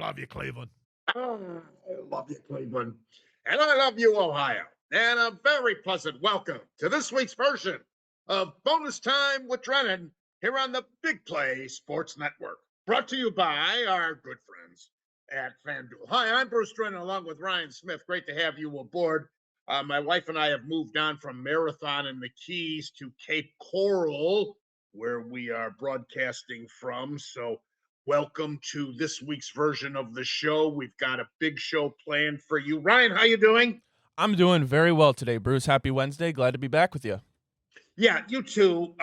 love you, Cleveland. Oh, I love you, Cleveland. And I love you, Ohio. And a very pleasant welcome to this week's version of Bonus Time with Drennan here on the Big Play Sports Network. Brought to you by our good friends at FanDuel. Hi, I'm Bruce Drennan along with Ryan Smith. Great to have you aboard. My wife and I have moved on from Marathon and the Keys to Cape Coral, where we are broadcasting from. So welcome to this week's version of the show. We've got a big show planned for you. Ryan, how you doing? I'm doing very well today, Bruce. Happy Wednesday. Glad to be back with you. Yeah, you too.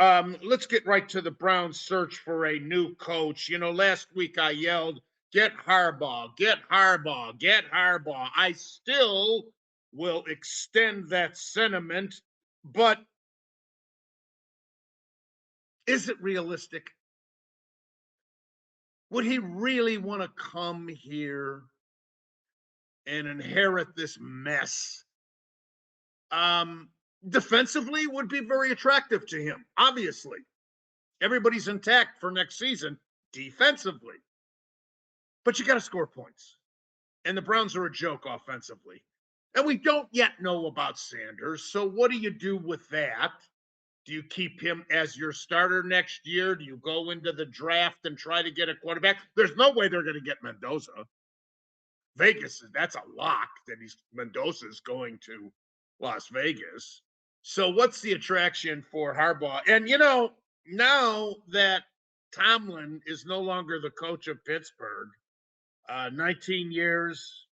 Let's get right to the Browns' search for a new coach. You know, last week I yelled, get Harbaugh, get Harbaugh, get Harbaugh. I still will extend that sentiment, but is it realistic? Would he really want to come here and inherit this mess? Defensively would be very attractive to him, obviously. Everybody's intact for next season defensively. But you got to score points. And the Browns are a joke offensively. And we don't yet know about Sanders. So what do you do with that? Do you keep him as your starter next year? Do you go into the draft and try to get a quarterback? There's no way they're going to get Mendoza. Vegas, that's a lock that Mendoza's going to Las Vegas. So what's the attraction for Harbaugh? And, you know, now that Tomlin is no longer the coach of Pittsburgh, 19 years,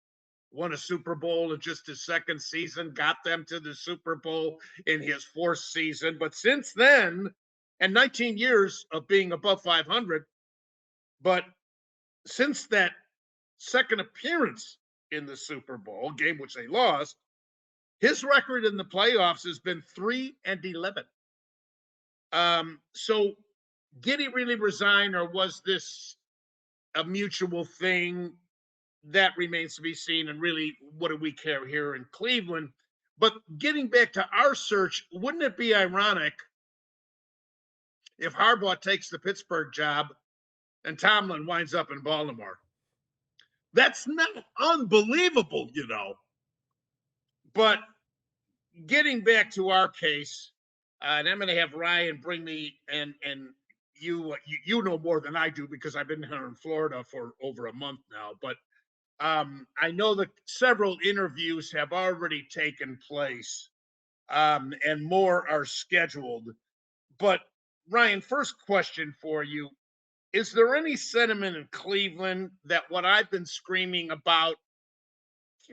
won a Super Bowl in just his second season, got them to the Super Bowl in his fourth season. But since then, and 19 years of being above 500, but since that second appearance in the Super Bowl, game which they lost, his record in the playoffs has been 3-11. So did he really resign, or was this a mutual thing? That remains to be seen. And really, what do we care here in Cleveland? But getting back to our search, wouldn't it be ironic if Harbaugh takes the Pittsburgh job and Tomlin winds up in Baltimore? That's not unbelievable, you know. But getting back to our case, and I'm going to have Ryan bring me, and you know more than I do because I've been here in Florida for over a month now. But I know that several interviews have already taken place, and more are scheduled. But Ryan, first question for you. Is there any sentiment in Cleveland that what I've been screaming about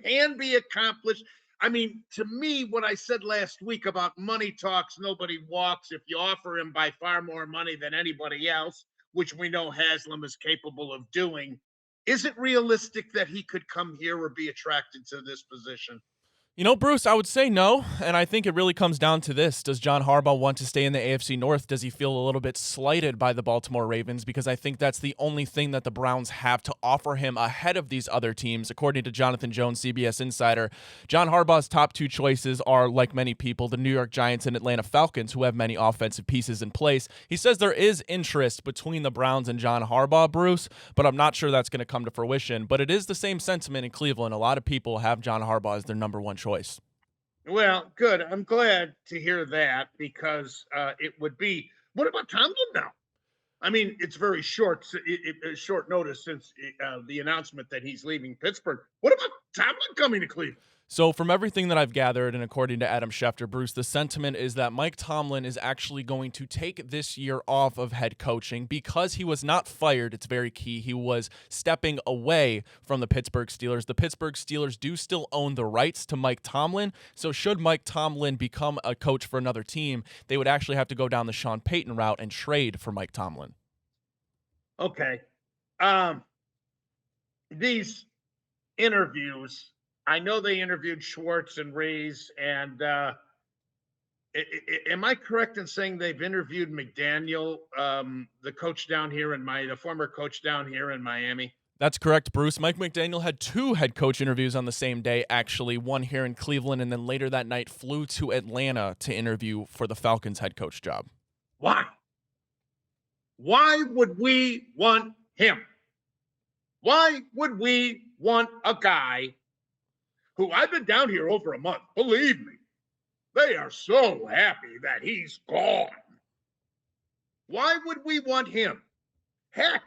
can be accomplished? I mean, to me, what I said last week about money talks, nobody walks. If you offer him by far more money than anybody else, which we know Haslam is capable of doing, is it realistic that he could come here or be attracted to this position? You know, Bruce, I would say no, and I think it really comes down to this. Does John Harbaugh want to stay in the AFC North? Does he feel a little bit slighted by the Baltimore Ravens? Because I think that's the only thing that the Browns have to offer him ahead of these other teams. According to Jonathan Jones, CBS Insider, John Harbaugh's top two choices are, like many people, the New York Giants and Atlanta Falcons, who have many offensive pieces in place. He says there is interest between the Browns and John Harbaugh, Bruce, but I'm not sure that's going to come to fruition. But it is the same sentiment in Cleveland. A lot of people have John Harbaugh as their number one choice. Well, good. I'm glad to hear that because it would be. What about Tomlin now? I mean, it's very short notice since the announcement that he's leaving Pittsburgh. What about Tomlin coming to Cleveland? So from everything that I've gathered, and according to Adam Schefter, Bruce, the sentiment is that Mike Tomlin is actually going to take this year off of head coaching because he was not fired. It's very key. He was stepping away from the Pittsburgh Steelers. The Pittsburgh Steelers do still own the rights to Mike Tomlin. So should Mike Tomlin become a coach for another team, they would actually have to go down the Sean Payton route and trade for Mike Tomlin. Okay. These interviews, I know they interviewed Schwartz and Rees, and am I correct in saying they've interviewed McDaniel, the former coach down here in Miami? That's correct, Bruce. Mike McDaniel had two head coach interviews on the same day, actually, one here in Cleveland, and then later that night flew to Atlanta to interview for the Falcons head coach job. Why? Why would we want him? Why would we want a guy who I've been down here over a month? Believe me, they are so happy that he's gone. Why would we want him? Heck,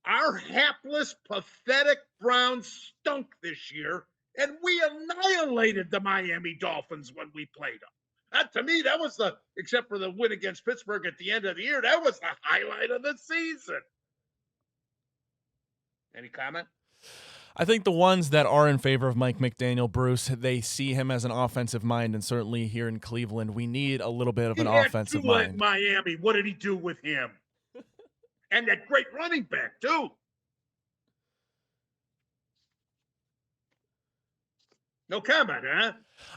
our hapless, pathetic Browns stunk this year, and we annihilated the Miami Dolphins when we played them. To me, that was except for the win against Pittsburgh at the end of the year, that was the highlight of the season. Any comment? I think the ones that are in favor of Mike McDaniel, Bruce, they see him as an offensive mind, and certainly here in Cleveland, we need a little bit of an offensive Tua mind. in Miami, what did he do with him? And that great running back, too. No comment, huh?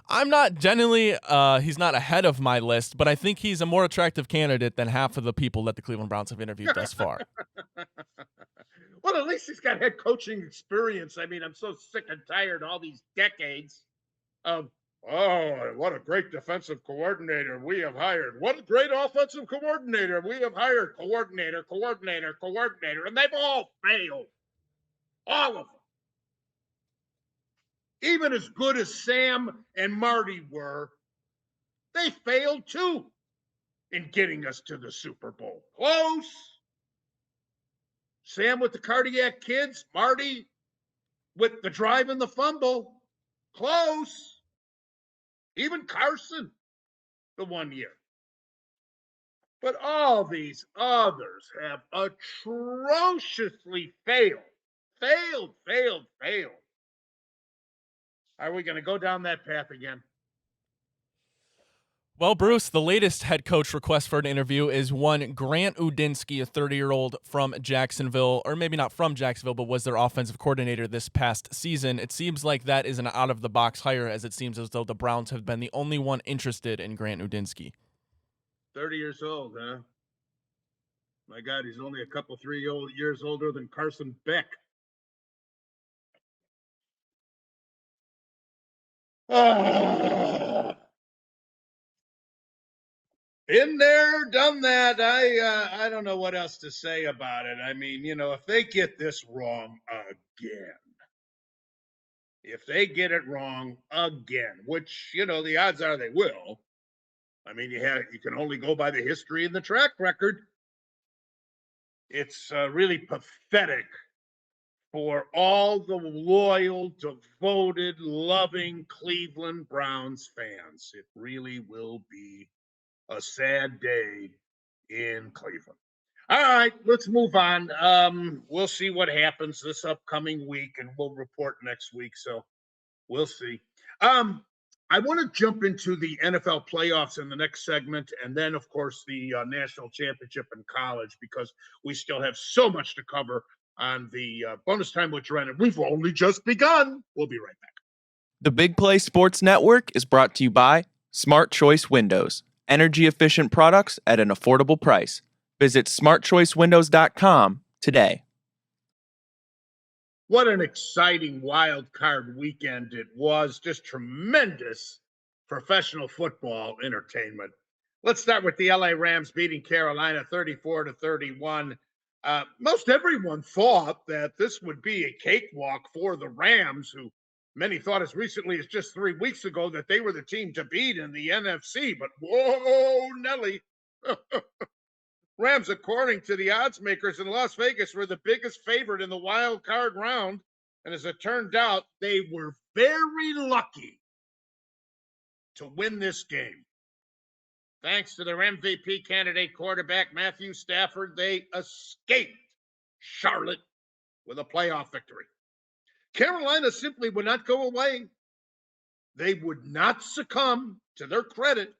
I'm not genuinely, he's not ahead of my list, but I think he's a more attractive candidate than half of the people that the Cleveland Browns have interviewed thus far. Well, at least he's got head coaching experience. I mean, I'm so sick and tired all these decades of, oh, what a great defensive coordinator we have hired. What a great offensive coordinator we have hired. Coordinator. And they've all failed. All of them. Even as good as Sam and Marty were, they failed too in getting us to the Super Bowl. Close. Sam with the cardiac kids, Marty with the drive and the fumble. Close. Even Carson, the 1 year. But all these others have atrociously failed. Failed. Are we going to go down that path again? Well, Bruce, the latest head coach request for an interview is one Grant Udinski, a 30-year-old from Jacksonville, or maybe not from Jacksonville, but was their offensive coordinator this past season. It seems like that is an out-of-the-box hire, as it seems as though the Browns have been the only one interested in Grant Udinski. 30 years old, huh? My God, he's only a couple, 3 years older than Carson Beck. Been there, done that. I don't know what else to say about it. I mean, if they get this wrong again, which the odds are they will. I mean, you can only go by the history and the track record. It's really pathetic for all the loyal, devoted, loving Cleveland Browns fans. It really will be a sad day in Cleveland. All right, let's move on. We'll see what happens this upcoming week, and we'll report next week. So we'll see. I want to jump into the NFL playoffs in the next segment, and then, of course, the national championship in college, because we still have so much to cover on the bonus time with Drennan. We've only just begun. We'll be right back. The Big Play Sports Network is brought to you by Smart Choice Windows. Energy-efficient products at an affordable price. Visit smartchoicewindows.com today. What an exciting wild card weekend it was. Just tremendous professional football entertainment. Let's start with the LA Rams beating Carolina 34-31. Most everyone thought that this would be a cakewalk for the Rams, who many thought as recently as just 3 weeks ago that they were the team to beat in the NFC. But whoa, Nelly. Rams, according to the odds makers in Las Vegas, were the biggest favorite in the wild card round. And as it turned out, they were very lucky to win this game. Thanks to their MVP candidate quarterback, Matthew Stafford, they escaped Charlotte with a playoff victory. Carolina simply would not go away. They would not succumb. To their credit,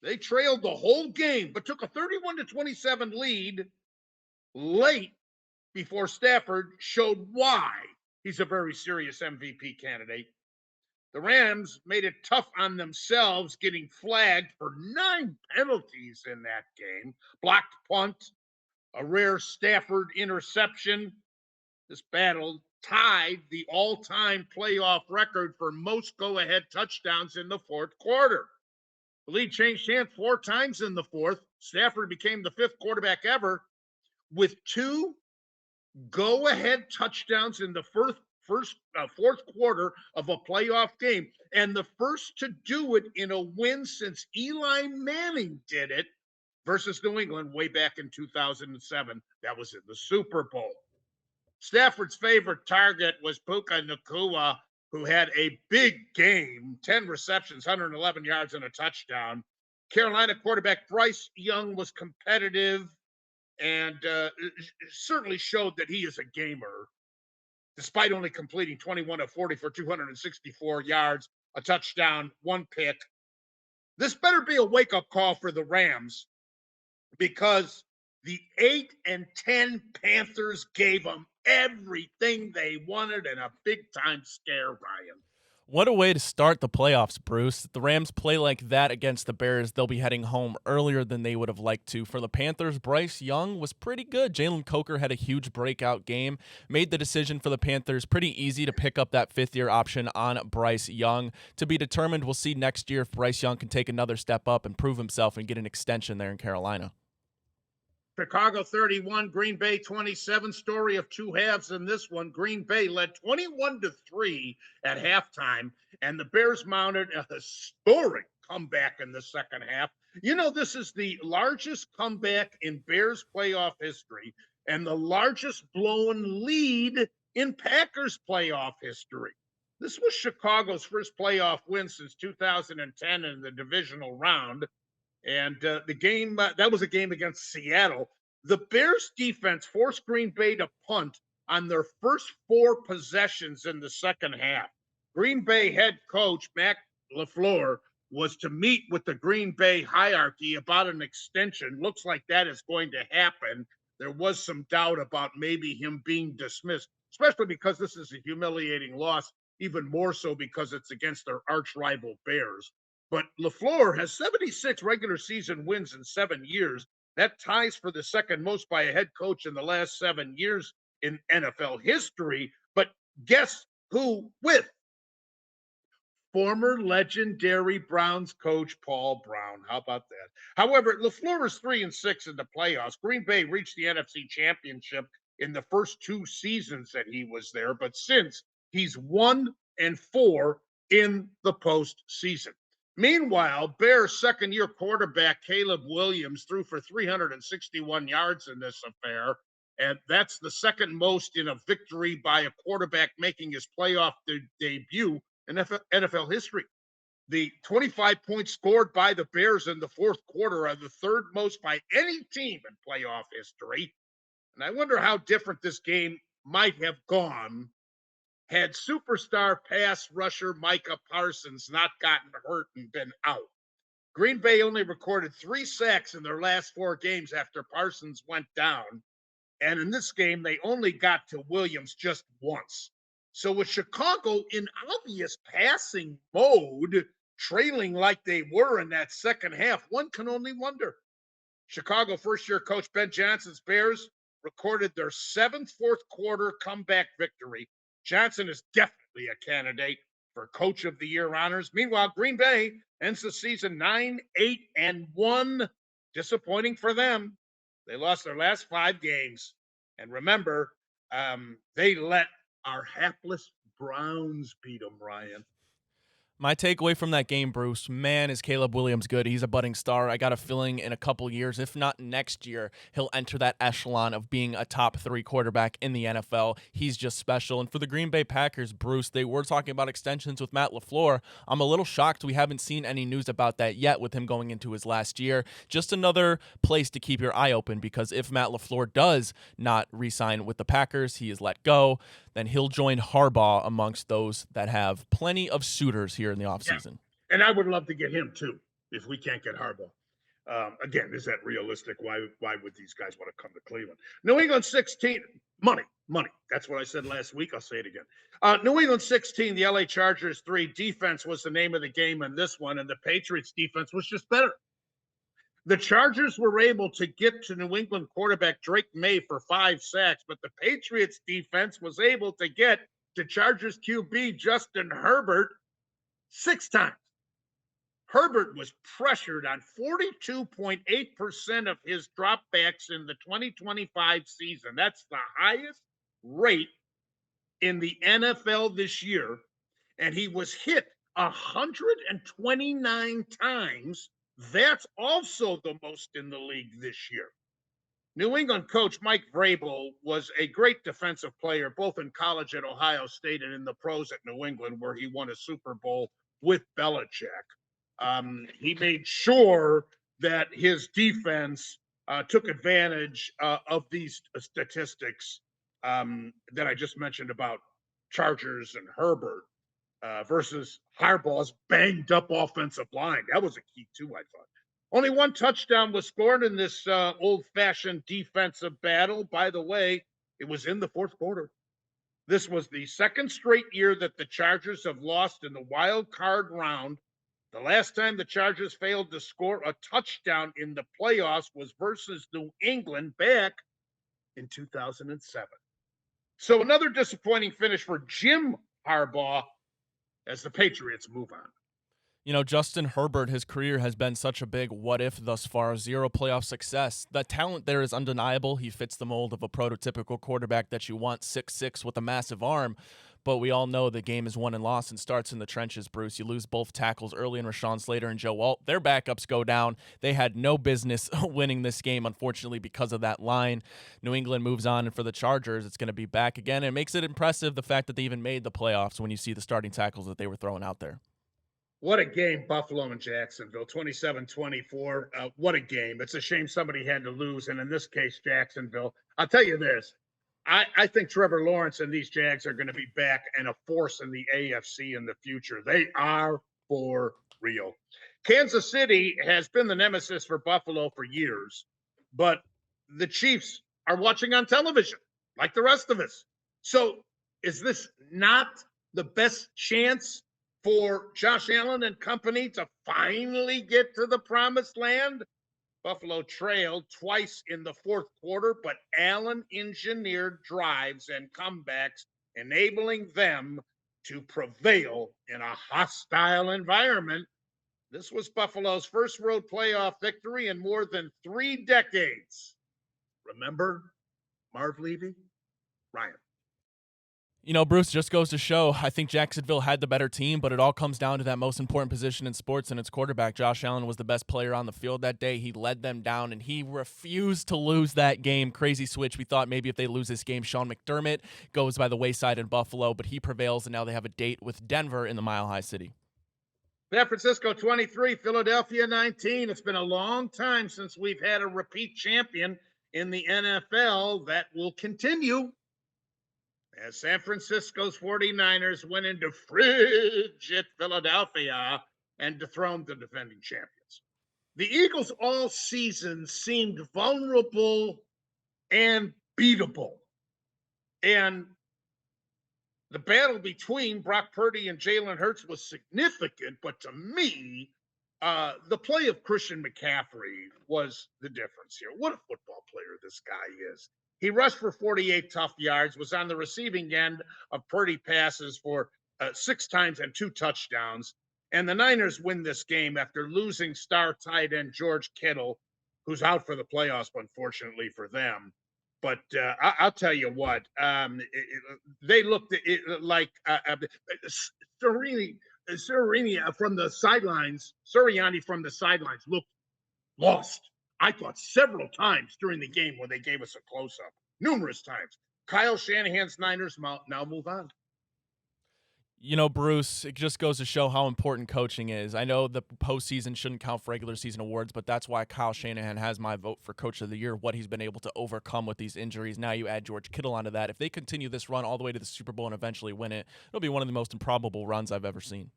they trailed the whole game, but took a 31-27 lead late before Stafford showed why he's a very serious MVP candidate. The Rams made it tough on themselves, getting flagged for 9 penalties in that game. Blocked punt, a rare Stafford interception. This battle tied the all-time playoff record for most go-ahead touchdowns in the fourth quarter. The lead changed hands 4 times in the fourth. Stafford became the 5th quarterback ever with 2 go-ahead touchdowns in the fourth quarter of a playoff game, and the first to do it in a win since Eli Manning did it versus New England way back in 2007. That was in the Super Bowl. Stafford's favorite target was Puka Nacua, who had a big game, 10 receptions, 111 yards, and a touchdown. Carolina quarterback Bryce Young was competitive and certainly showed that he is a gamer, despite only completing 21 of 40 for 264 yards, a touchdown, one pick. This better be a wake-up call for the Rams, because the 8-10 Panthers gave them everything they wanted and a big-time scare, Ryan. What a way to start the playoffs, Bruce. If the Rams play like that against the Bears, they'll be heading home earlier than they would have liked to. For the Panthers, Bryce Young was pretty good. Jalen Coker had a huge breakout game, made the decision for the Panthers pretty easy to pick up that fifth-year option on Bryce Young. To be determined, we'll see next year if Bryce Young can take another step up and prove himself and get an extension there in Carolina. Chicago 31, Green Bay 27. Story of two halves in this one. Green Bay led 21-3 at halftime, and the Bears mounted a historic comeback in the second half. You know, this is the largest comeback in Bears playoff history and the largest blown lead in Packers playoff history. This was Chicago's first playoff win since 2010 in the divisional round. And the game, that was a game against Seattle. The Bears defense forced Green Bay to punt on their first 4 possessions in the second half. Green Bay head coach Matt LaFleur was to meet with the Green Bay hierarchy about an extension. Looks like that is going to happen. There was some doubt about maybe him being dismissed, especially because this is a humiliating loss, even more so because it's against their arch rival Bears. But LaFleur has 76 regular season wins in 7 years. That ties for the second most by a head coach in the last 7 years in NFL history. But guess who with? Former legendary Browns coach Paul Brown. How about that? However, LaFleur is 3-6 in the playoffs. Green Bay reached the NFC Championship in the first 2 seasons that he was there, but since he's 1-4 in the postseason. Meanwhile, Bears second-year quarterback Caleb Williams threw for 361 yards in this affair, and that's the second most in a victory by a quarterback making his playoff debut in NFL history. The 25 points scored by the Bears in the fourth quarter are the third most by any team in playoff history. And I wonder how different this game might have gone had superstar pass rusher Micah Parsons not gotten hurt and been out. Green Bay only recorded 3 sacks in their last 4 games after Parsons went down. And in this game, they only got to Williams just once. So with Chicago in obvious passing mode, trailing like they were in that second half, one can only wonder. Chicago first-year coach Ben Johnson's Bears recorded their 7th fourth quarter comeback victory. Johnson is definitely a candidate for Coach of the Year honors. Meanwhile, Green Bay ends the season 9-8-1. Disappointing for them. They lost their last 5 games. And remember, they let our hapless Browns beat them, Ryan. My takeaway from that game, Bruce, man, is Caleb Williams good. He's a budding star. I got a feeling in a couple years, if not next year, he'll enter that echelon of being a top 3 quarterback in the NFL. He's just special. And for the Green Bay Packers, Bruce, they were talking about extensions with Matt LaFleur. I'm a little shocked we haven't seen any news about that yet with him going into his last year. Just another place to keep your eye open, because if Matt LaFleur does not re-sign with the Packers, he is let go, then he'll join Harbaugh amongst those that have plenty of suitors here in the offseason. Yeah. And I would love to get him too, if we can't get Harbaugh. Again, is that realistic? Why would these guys want to come to Cleveland? New England 16, money. That's what I said last week. I'll say it again. New England 16, the LA Chargers 3. Defense was the name of the game in this one, and the Patriots defense was just better. The Chargers were able to get to New England quarterback Drake May for 5 sacks, but the Patriots defense was able to get to Chargers QB Justin Herbert 6 times. Herbert was pressured on 42.8% of his dropbacks in the 2025 season. That's the highest rate in the NFL this year, and he was hit 129 times. That's also the most in the league this year. New England coach Mike Vrabel was a great defensive player, both in college at Ohio State and in the pros at New England, where he won a Super Bowl with Belichick. He made sure that his defense took advantage of these statistics that I just mentioned about Chargers and Herbert versus Harbaugh's banged up offensive line. That was a key, too, I thought. Only one touchdown was scored in this old-fashioned defensive battle. By the way, it was in the fourth quarter. This was the second straight year that the Chargers have lost in the wild card round. The last time the Chargers failed to score a touchdown in the playoffs was versus New England back in 2007. So another disappointing finish for Jim Harbaugh as the Patriots move on. You know, Justin Herbert, his career has been such a big what if thus far. 0 playoff success. The talent there is undeniable. He fits the mold of a prototypical quarterback that you want, 6'6" with a massive arm. But we all know the game is won and lost and starts in the trenches, Bruce. You lose both tackles early in Rashawn Slater and Joe Alt. Their backups go down. They had no business winning this game, unfortunately, because of that line. New England moves on, and for the Chargers, it's going to be back again. It makes it impressive, the fact that they even made the playoffs when you see the starting tackles that they were throwing out there. What a game, Buffalo and Jacksonville, 27-24. What a game. It's a shame somebody had to lose, and in this case, Jacksonville. I'll tell you this. I think Trevor Lawrence and these Jags are going to be back and a force in the AFC in the future. They are for real. Kansas City has been the nemesis for Buffalo for years, but the Chiefs are watching on television like the rest of us. So is this not the best chance for Josh Allen and company to finally get to the promised land? Buffalo trailed twice in the fourth quarter, but Allen engineered drives and comebacks, enabling them to prevail in a hostile environment. This was Buffalo's first road playoff victory in more than 3 decades. Remember Marv Levy? Ryan. You know, Bruce, just goes to show, I think Jacksonville had the better team, but it all comes down to that most important position in sports, and its quarterback. Josh Allen was the best player on the field that day. He led them down, and he refused to lose that game. Crazy switch. We thought maybe if they lose this game, Sean McDermott goes by the wayside in Buffalo, but he prevails, and now they have a date with Denver in the Mile High City. San Francisco 23, Philadelphia 19. It's been a long time since we've had a repeat champion in the NFL. That will continue as San Francisco's 49ers went into frigid Philadelphia and dethroned the defending champions. The Eagles all season seemed vulnerable and beatable. And the battle between Brock Purdy and Jalen Hurts was significant, but to me, the play of Christian McCaffrey was the difference here. What a football player this guy is. He rushed for 48 tough yards, was on the receiving end of Purdy passes for 6 times and 2 touchdowns. And the Niners win this game after losing star tight end George Kittle, who's out for the playoffs, unfortunately for them. But I'll tell you what, they looked like Sirianni from the sidelines looked lost. I thought several times during the game when they gave us a close-up, numerous times. Kyle Shanahan's Niners now move on. You know, Bruce, it just goes to show how important coaching is. I know the postseason shouldn't count for regular season awards, but that's why Kyle Shanahan has my vote for Coach of the Year, what he's been able to overcome with these injuries. Now you add George Kittle onto that. If they continue this run all the way to the Super Bowl and eventually win it, it'll be one of the most improbable runs I've ever seen.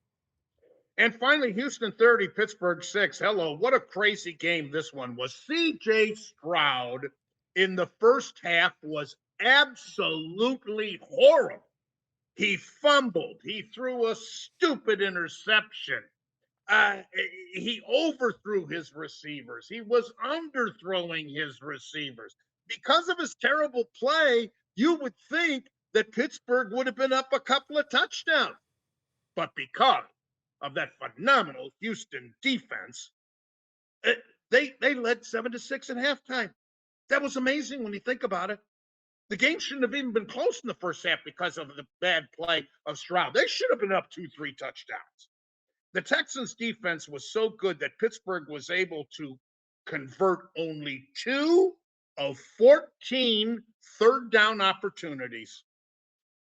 And finally, Houston 30, Pittsburgh 6. Hello, what a crazy game this one was. C.J. Stroud in the first half was absolutely horrible. He fumbled. He threw a stupid interception. He overthrew his receivers. He was underthrowing his receivers. Because of his terrible play, you would think that Pittsburgh would have been up a couple of touchdowns. But because of that phenomenal Houston defense, they led 7-6 at halftime. That was amazing when you think about it. The game shouldn't have even been close in the first half because of the bad play of Stroud. They should have been up 2-3 touchdowns. The Texans defense was so good that Pittsburgh was able to convert only 2 of 14 third down opportunities.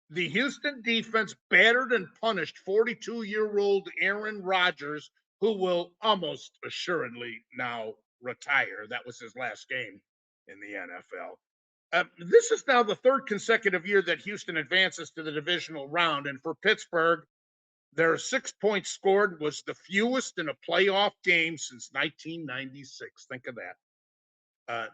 The Houston defense battered and punished 42-year-old Aaron Rodgers, who will almost assuredly now retire. That was his last game in the NFL. This is now the third consecutive year that Houston advances to the divisional round. And for Pittsburgh, their 6 points scored was the fewest in a playoff game since 1996. Think of that.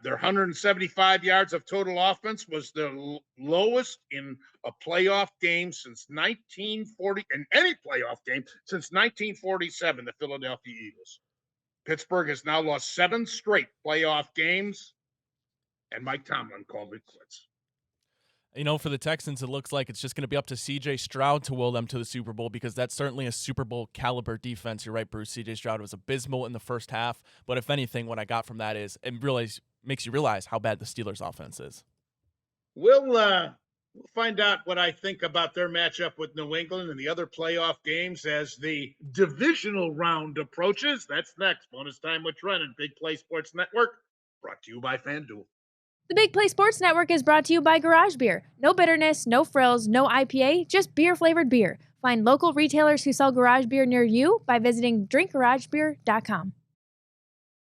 Their 175 yards of total offense was the lowest in a playoff game since 1940, in any playoff game since 1947, the Philadelphia Eagles. Pittsburgh has now lost 7 straight playoff games, and Mike Tomlin called it quits. You know, for the Texans, it looks like it's just going to be up to C.J. Stroud to will them to the Super Bowl, because that's certainly a Super Bowl caliber defense. You're right, Bruce. C.J. Stroud was abysmal in the first half, but if anything, what I got from that is it really makes you realize how bad the Steelers' offense is. We'll find out what I think about their matchup with New England and the other playoff games as the divisional round approaches. That's next. Bonus time with Drennan, Big Play Sports Network, brought to you by FanDuel. The Big Play Sports Network is brought to you by Garage Beer. No bitterness, no frills, no IPA, just beer-flavored beer. Find local retailers who sell garage beer near you by visiting drinkgaragebeer.com.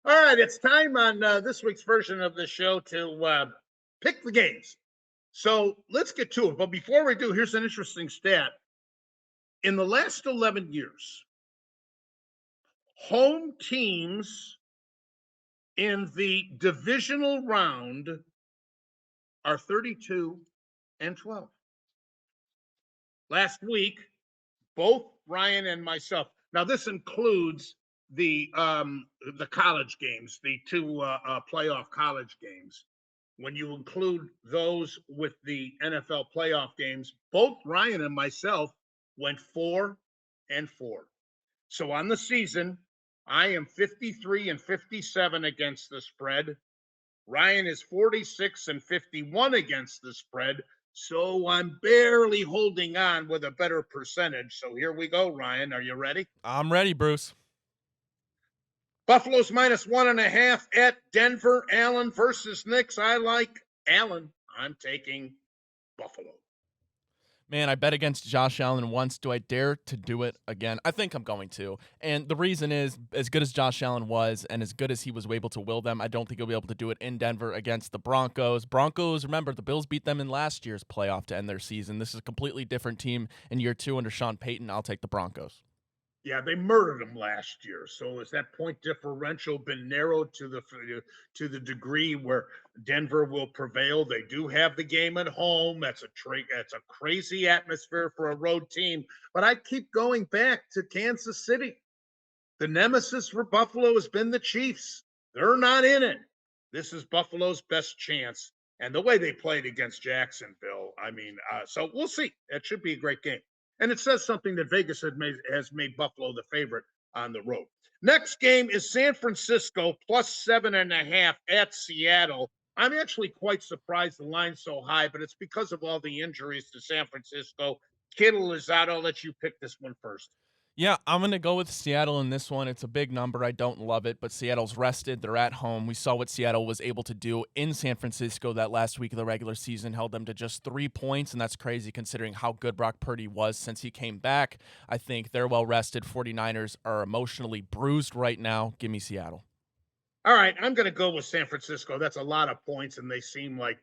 All right, it's time on this week's version of the show to pick the games. So let's get to it. But before we do, here's an interesting stat. In the last 11 years, home teams in the divisional round are 32-12. Last week, both Ryan and myself. Now this includes the college games, the 2 playoff college games. When you include those with the NFL playoff games, both Ryan and myself went 4-4. So on the season, I am 53-57 against the spread. Ryan is 46-51 against the spread. So I'm barely holding on with a better percentage. So here we go, Ryan. Are you ready? I'm ready, Bruce. Buffalo's -1.5 at Denver. Allen versus Knicks. I like Allen. I'm taking Buffalo. Man, I bet against Josh Allen once. Do I dare to do it again? I think I'm going to. And the reason is, as good as Josh Allen was and as good as he was able to will them, I don't think he'll be able to do it in Denver against the Broncos. Broncos, remember, the Bills beat them in last year's playoff to end their season. This is a completely different team in year 2 under Sean Payton. I'll take the Broncos. Yeah, they murdered them last year. So has that point differential been narrowed to the degree where Denver will prevail? They do have the game at home. That's a crazy atmosphere for a road team. But I keep going back to Kansas City. The nemesis for Buffalo has been the Chiefs. They're not in it. This is Buffalo's best chance. And the way they played against Jacksonville, I mean, so we'll see. It should be a great game. And it says something that Vegas has made Buffalo the favorite on the road. Next game is San Francisco +7.5 at Seattle. I'm actually quite surprised the line's so high, but it's because of all the injuries to San Francisco. Kittle is out. I'll let you pick this one first. Yeah, I'm going to go with Seattle in this one. It's a big number. I don't love it, but Seattle's rested. They're at home. We saw what Seattle was able to do in San Francisco that last week of the regular season, held them to just 3 points, and that's crazy considering how good Brock Purdy was since he came back. I think they're well rested. 49ers are emotionally bruised right now. Give me Seattle. All right, I'm going to go with San Francisco. That's a lot of points, and they seem like,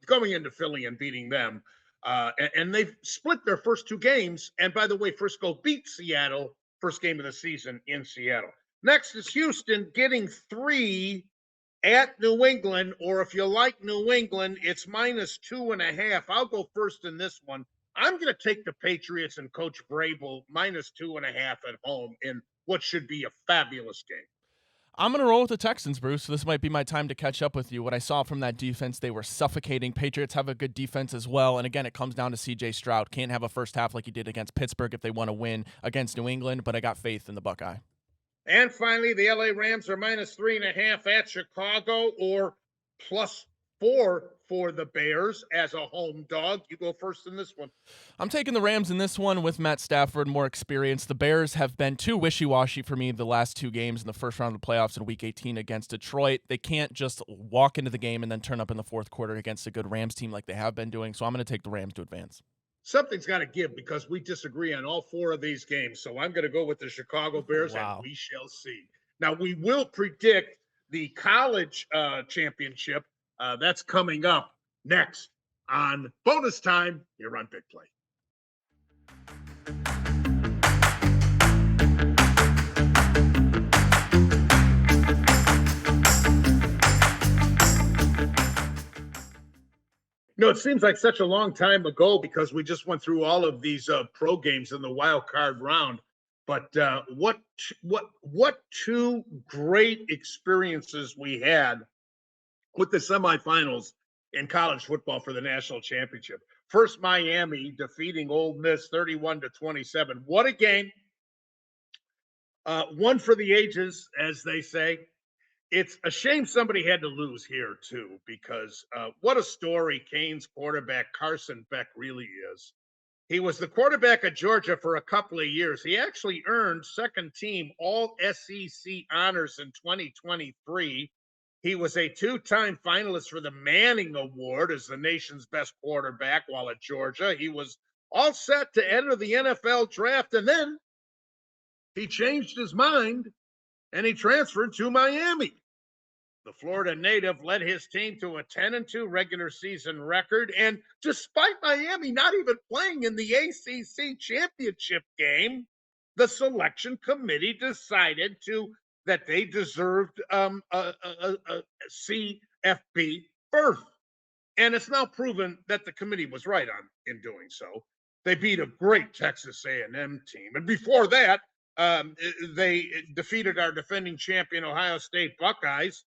going into Philly and beating them. And they've split their first 2 games. And by the way, Frisco beat Seattle first game of the season in Seattle. Next is Houston getting 3 at New England, or if you like New England, it's -2.5. I'll go first in this one. I'm going to take the Patriots and Coach Vrabel -2.5 at home in what should be a fabulous game. I'm going to roll with the Texans, Bruce. This might be my time to catch up with you. What I saw from that defense, they were suffocating. Patriots have a good defense as well. And again, it comes down to C.J. Stroud. Can't have a first half like he did against Pittsburgh if they want to win against New England, but I got faith in the Buckeye. And finally, the LA Rams are -3.5 at Chicago, or +4 for for the Bears as a home dog. You go first in this one. I'm taking the Rams in this one with Matt Stafford, more experience. The Bears have been too wishy-washy for me the last two games in the first round of the playoffs in Week 18 against Detroit. They can't just walk into the game and then turn up in the fourth quarter against a good Rams team like they have been doing, so I'm going to take the Rams to advance. Something's got to give because we disagree on all four of these games, so I'm going to go with the Chicago Bears, Wow. and we shall see. Now, we will predict the college championship. That's coming up next on Bonus Time here on Big Play. It seems like such a long time ago because we just went through all of these pro games in the wild card round. But what two great experiences we had with the semifinals in college football for the national championship. First, Miami defeating Ole Miss 31-27. What a game. One for the ages, as they say. It's a shame somebody had to lose here, too, because what a story Canes quarterback Carson Beck really is. He was the quarterback of Georgia for a couple of years. He actually earned second team all SEC honors in 2023. He was a two-time finalist for the Manning Award as the nation's best quarterback while at Georgia. He was all set to enter the NFL draft, and then he changed his mind and he transferred to Miami. The Florida native led his team to a 10-2 regular season record. And despite Miami not even playing in the ACC championship game, the selection committee decided that they deserved a CFP berth. And it's now proven that the committee was right in doing so. They beat a great Texas A&M team. And before that, they defeated our defending champion Ohio State Buckeyes.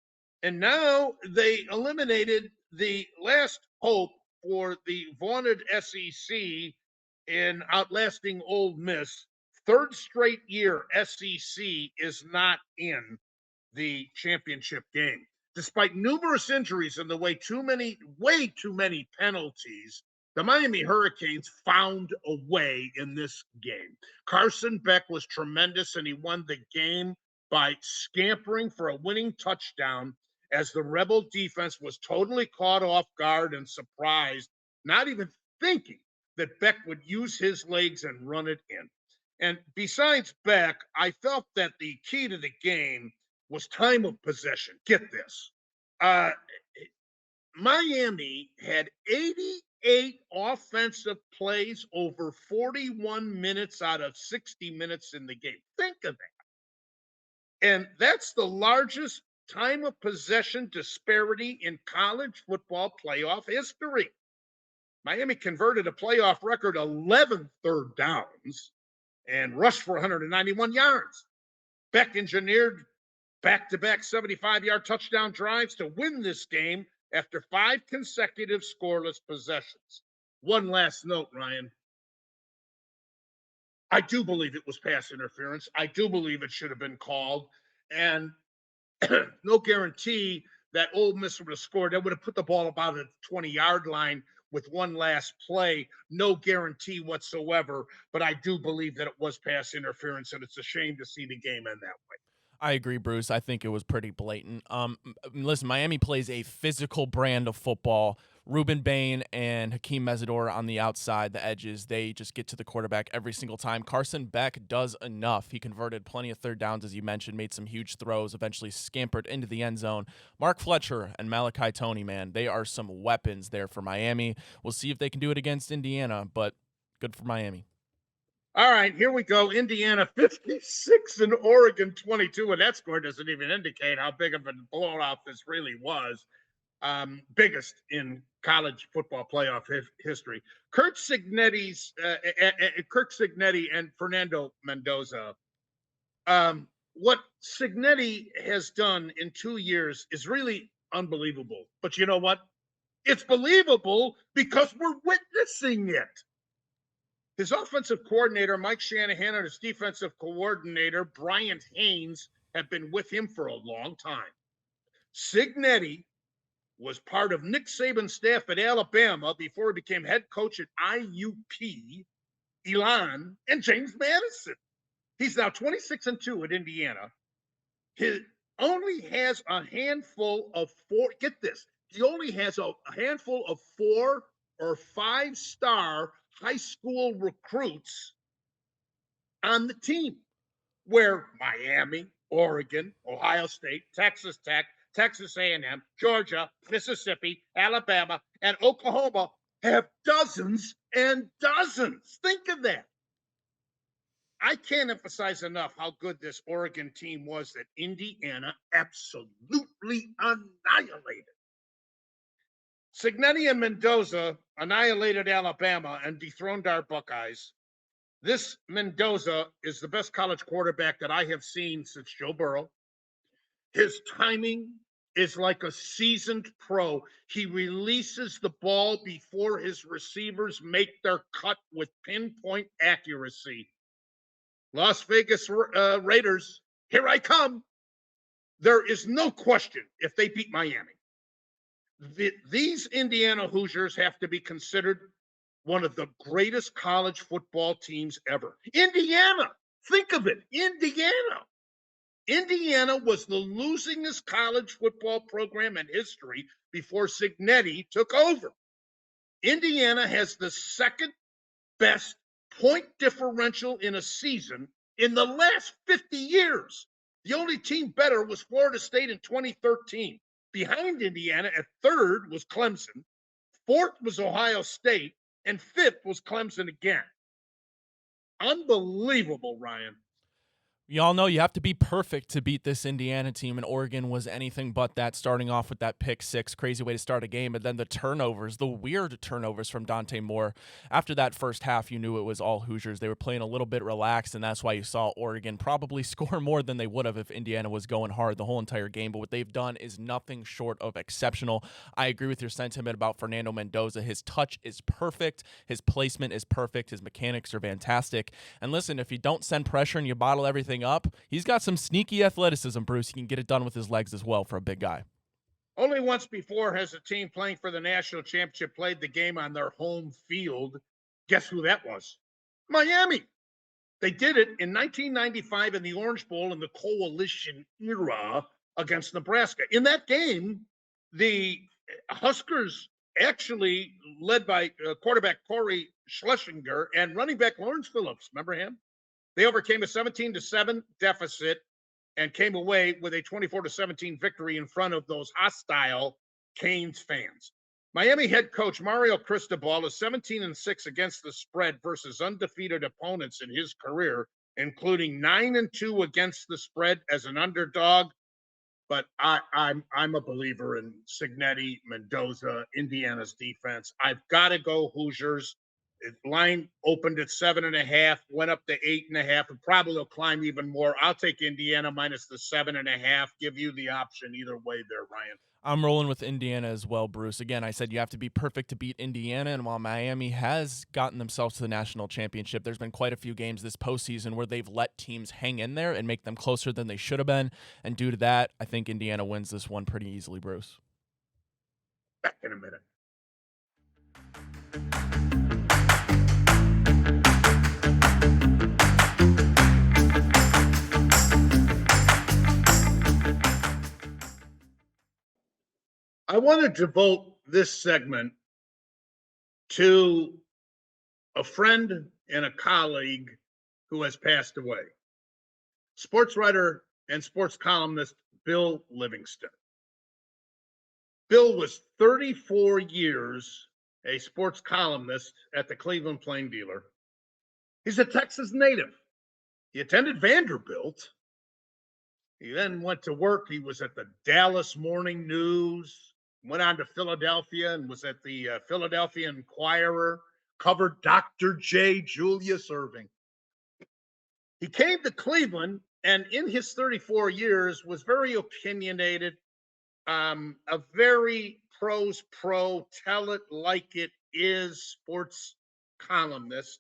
And now they eliminated the last hope for the vaunted SEC in outlasting Ole Miss. Third straight year, SEC is not in the championship game. Despite numerous injuries and way too many penalties, the Miami Hurricanes found a way in this game. Carson Beck was tremendous, and he won the game by scampering for a winning touchdown as the Rebel defense was totally caught off guard and surprised, not even thinking that Beck would use his legs and run it in. And besides Beck, I felt that the key to the game was time of possession. Get this. Miami had 88 offensive plays over 41 minutes out of 60 minutes in the game. Think of that. And that's the largest time of possession disparity in college football playoff history. Miami converted a playoff record 11 third downs and rushed for 191 yards. Beck engineered back-to-back 75-yard touchdown drives to win this game after 5 consecutive scoreless possessions. One last note, Ryan. I do believe it was pass interference. I do believe it should have been called. And no guarantee that Ole Miss would have scored. They would have put the ball about the 20-yard line with one last play. No guarantee whatsoever. But I do believe that it was pass interference, and it's a shame to see the game end that way. I agree, Bruce. I think it was pretty blatant. Listen, Miami plays a physical brand of football. Ruben Bain and Hakeem Mesidor on the outside, the edges, they just get to the quarterback every single time. Carson Beck does enough. He converted plenty of third downs, as you mentioned, made some huge throws, eventually scampered into the end zone. Mark Fletcher and Malachi Toney, man, they are some weapons there for Miami. We'll see if they can do it against Indiana, but good for Miami. All right, here we go. Indiana 56 and Oregon 22, and that score doesn't even indicate how big of a blowout this really was. Biggest in college football playoff history. Kirk Cignetti and Fernando Mendoza. What Cignetti has done in 2 years is really unbelievable. But you know what? It's believable because we're witnessing it. His offensive coordinator, Mike Shanahan, and his defensive coordinator, Bryant Haynes, have been with him for a long time. Cignetti was part of Nick Saban's staff at Alabama before he became head coach at IUP, Elon, and James Madison. He's now 26-2 at Indiana. He only has a handful of four, get this, he only has a handful of 4 or 5-star high school recruits on the team, where Miami, Oregon, Ohio State, Texas Tech, Texas A&M, Georgia, Mississippi, Alabama, and Oklahoma have dozens and dozens. Think of that. I can't emphasize enough how good this Oregon team was that Indiana absolutely annihilated. Cignetti and Mendoza annihilated Alabama and dethroned our Buckeyes. This Mendoza is the best college quarterback that I have seen since Joe Burrow. His timing is like a seasoned pro. He releases the ball before his receivers make their cut with pinpoint accuracy. Las Vegas Raiders, here I come. There is no question if they beat Miami. These Indiana Hoosiers have to be considered one of the greatest college football teams ever. Indiana, think of it, Indiana. Indiana was the losingest college football program in history before Cignetti took over. Indiana has the second best point differential in a season in the last 50 years. The only team better was Florida State in 2013. Behind Indiana at third was Clemson. Fourth was Ohio State. And fifth was Clemson again. Unbelievable, Ryan. You all know you have to be perfect to beat this Indiana team, and Oregon was anything but that, starting off with that pick six, crazy way to start a game, and then the turnovers, the weird turnovers from Dante Moore. After that first half, you knew it was all Hoosiers. They were playing a little bit relaxed, and that's why you saw Oregon probably score more than they would have if Indiana was going hard the whole entire game, but what they've done is nothing short of exceptional. I agree with your sentiment about Fernando Mendoza. His touch is perfect. His placement is perfect. His mechanics are fantastic. And listen, if you don't send pressure and you bottle everything up, he's got some sneaky athleticism, Bruce. He can get it done with his legs as well for a big guy. Only once before has a team playing for the national championship played the game on their home field. Guess who that was? Miami. They did it in 1995 in the Orange Bowl in the Coalition era against Nebraska. In that game, the Huskers, actually led by quarterback Corey Schlesinger and running back Lawrence Phillips, remember him? They overcame a 17-7 deficit and came away with a 24-17 victory in front of those hostile Canes fans. Miami head coach Mario Cristobal is 17-6 against the spread versus undefeated opponents in his career, including 9-2 against the spread as an underdog. But I'm a believer in Cignetti, Mendoza, Indiana's defense. I've got to go Hoosiers. Line opened at 7.5, went up to 8.5, and probably will climb even more. I'll take Indiana minus the 7.5. Give you the option either way there, Ryan. I'm rolling with Indiana as well, Bruce. Again, I said you have to be perfect to beat Indiana, and while Miami has gotten themselves to the national championship, there's been quite a few games this postseason where they've let teams hang in there and make them closer than they should have been, and due to that, I think Indiana wins this one pretty easily, Bruce. Back in a minute. I want to devote this segment to a friend and a colleague who has passed away. Sports writer and sports columnist Bill Livingston. Bill was 34 years a sports columnist at the Cleveland Plain Dealer. He's a Texas native. He attended Vanderbilt. He then went to work. He was at the Dallas Morning News, went on to Philadelphia and was at the Philadelphia Inquirer, covered Dr. J. Julius Erving. He came to Cleveland and in his 34 years was very opinionated, a very pros pro, tell it like it is sports columnist.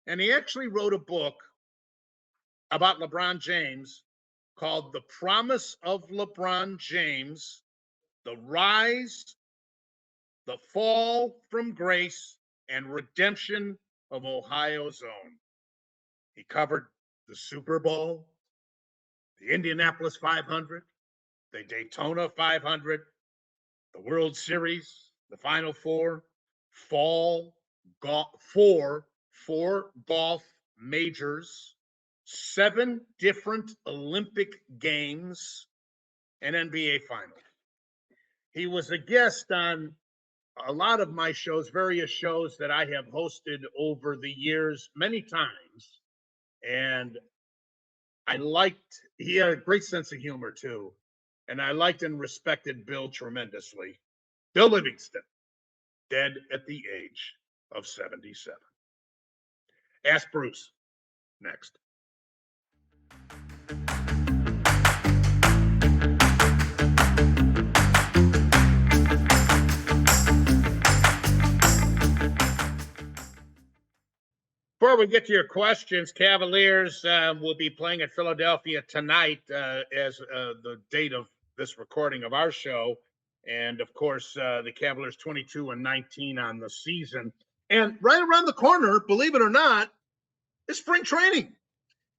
And he actually wrote a book about LeBron James called The Promise of LeBron James, the rise, the fall from grace, and redemption of Ohio's own. He covered the Super Bowl, the Indianapolis 500, the Daytona 500, the World Series, the Final Four, four golf majors, 7 different Olympic Games, and NBA Finals. He was a guest on a lot of my shows, various shows that I have hosted over the years, many times. And he had a great sense of humor too. And I liked and respected Bill tremendously. Bill Livingston, dead at the age of 77. Ask Bruce next. Before we get to your questions, Cavaliers will be playing at Philadelphia tonight as the date of this recording of our show. And, of course, the Cavaliers 22-19 on the season. And right around the corner, believe it or not, is spring training.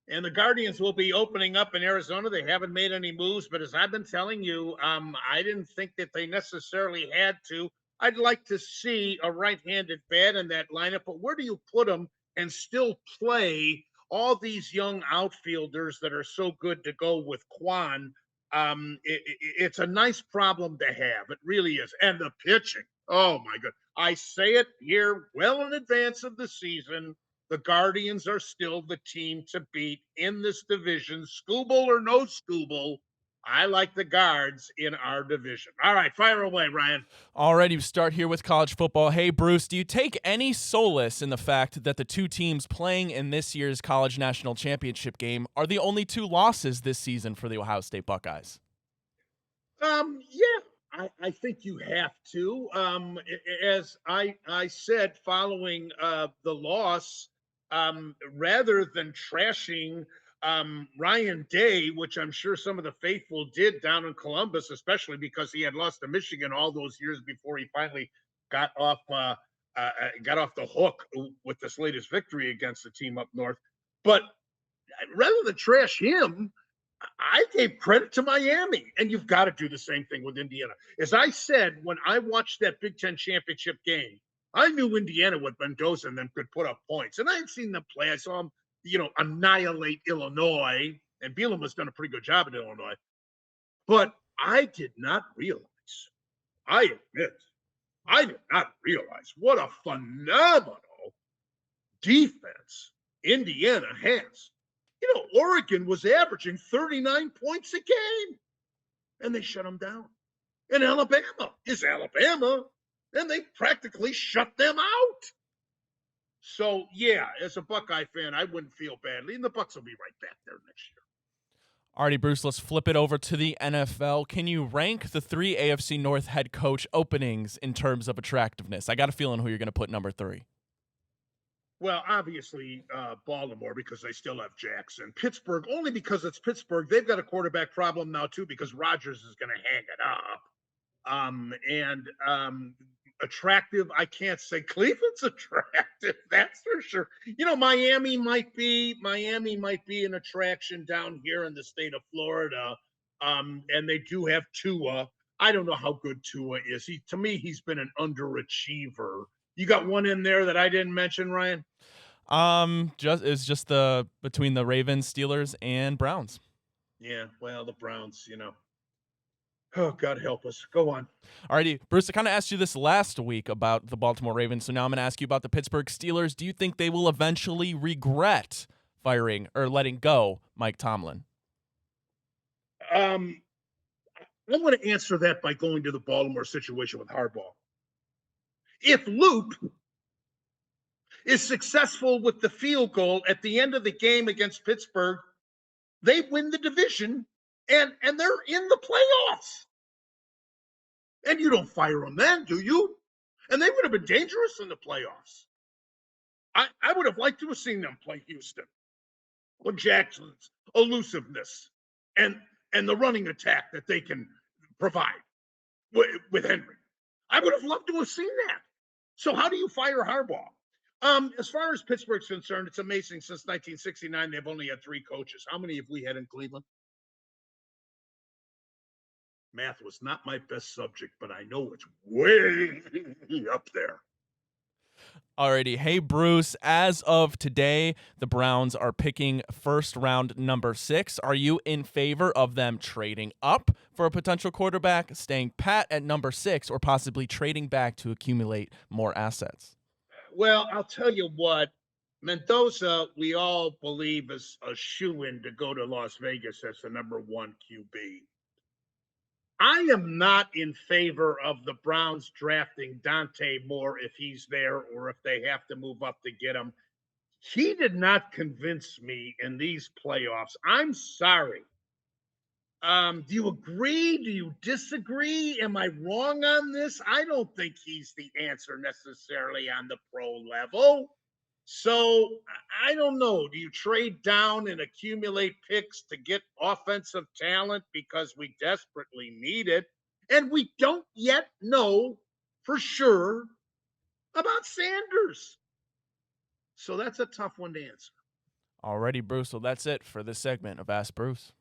And the Guardians will be opening up in Arizona. They haven't made any moves, but as I've been telling you, I didn't think that they necessarily had to. I'd like to see a right-handed bat in that lineup, but where do you put them and still play all these young outfielders that are so good to go with Quan? It's a nice problem to have. It really is. And the pitching. Oh, my God. I say it here well in advance of the season. The Guardians are still the team to beat in this division. Scooble or no Scooble, I like the Guards in our division. All right, fire away, Ryan. Alrighty, we start here with college football. Hey, Bruce, do you take any solace in the fact that the 2 teams playing in this year's college national championship game are the only 2 losses this season for the Ohio State Buckeyes? Yeah, I think you have to. As I said following the loss, rather than trashing Ryan Day, which I'm sure some of the faithful did down in Columbus, especially because he had lost to Michigan all those years before he finally got off the hook with this latest victory against the team up north. But rather than trash him, I gave credit to Miami, and you've got to do the same thing with Indiana. As I said, when I watched that Big Ten championship game, I knew Indiana with Mendoza and them could put up points, and I had seen them play. I saw them, annihilate Illinois, and Bielema has done a pretty good job at Illinois. But I did not realize, I admit, I did not realize what a phenomenal defense Indiana has. Oregon was averaging 39 points a game, and they shut them down. And Alabama is Alabama, and they practically shut them out. So, yeah, as a Buckeye fan, I wouldn't feel badly, and the Bucs will be right back there next year. Alrighty, Bruce, let's flip it over to the NFL. Can you rank the 3 AFC North head coach openings in terms of attractiveness? I got a feeling who you're going to put number 3. Well, obviously, Baltimore, because they still have Jackson. Pittsburgh, only because it's Pittsburgh. They've got a quarterback problem now, too, because Rodgers is going to hang it up. Attractive, I can't say Cleveland's attractive. That's for sure. Miami might be an attraction down here in the state of Florida. And they do have Tua. I don't know how good Tua is. To me, he's been an underachiever. You got one in there that I didn't mention, Ryan? Just the between the Ravens, Steelers, and Browns. Yeah, well, the Browns, Oh, God help us. Go on. Alrighty, Bruce, I kind of asked you this last week about the Baltimore Ravens, so now I'm going to ask you about the Pittsburgh Steelers. Do you think they will eventually regret firing or letting go Mike Tomlin? I want to answer that by going to the Baltimore situation with Harbaugh. If Luke is successful with the field goal at the end of the game against Pittsburgh, they win the division and they're in the playoffs. And you don't fire them then, do you? And they would have been dangerous in the playoffs. I would have liked to have seen them play Houston with Jackson's elusiveness and the running attack that they can provide. with Henry. I would have loved to have seen that. So how do you fire Harbaugh? As far as Pittsburgh's concerned, it's amazing. Since 1969, they've only had 3 coaches. How many have we had in Cleveland? Math was not my best subject, but I know it's way up there. Alrighty. Hey, Bruce, as of today, the Browns are picking first round number 6. Are you in favor of them trading up for a potential quarterback, staying pat at number 6, or possibly trading back to accumulate more assets? Well, I'll tell you what, Mendoza, we all believe is a shoo-in to go to Las Vegas as the number 1 QB. I am not in favor of the Browns drafting Dante Moore if he's there or if they have to move up to get him. He did not convince me in these playoffs. I'm sorry. Do you agree? Do you disagree? Am I wrong on this? I don't think he's the answer necessarily on the pro level. So I don't know. Do you trade down and accumulate picks to get offensive talent because we desperately need it? And we don't yet know for sure about Sanders. So that's a tough one to answer. Alrighty, Bruce. So that's it for this segment of Ask Bruce.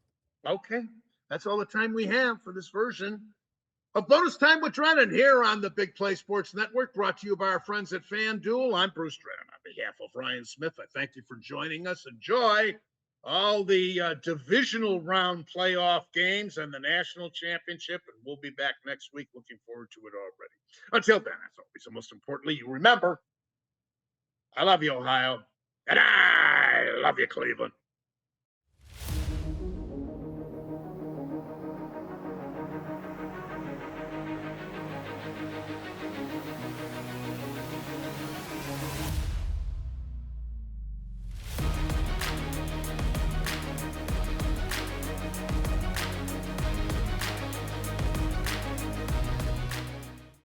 Okay. That's all the time we have for this version of Bonus Time with Drennan here on the Big Play Sports Network, brought to you by our friends at FanDuel. I'm Bruce Drennan. On behalf of Ryan Smith, I thank you for joining us. Enjoy all the divisional round playoff games and the national championship, and we'll be back next week. Looking forward to it already. Until then, as always, and most importantly, you remember, I love you, Ohio, and I love you, Cleveland.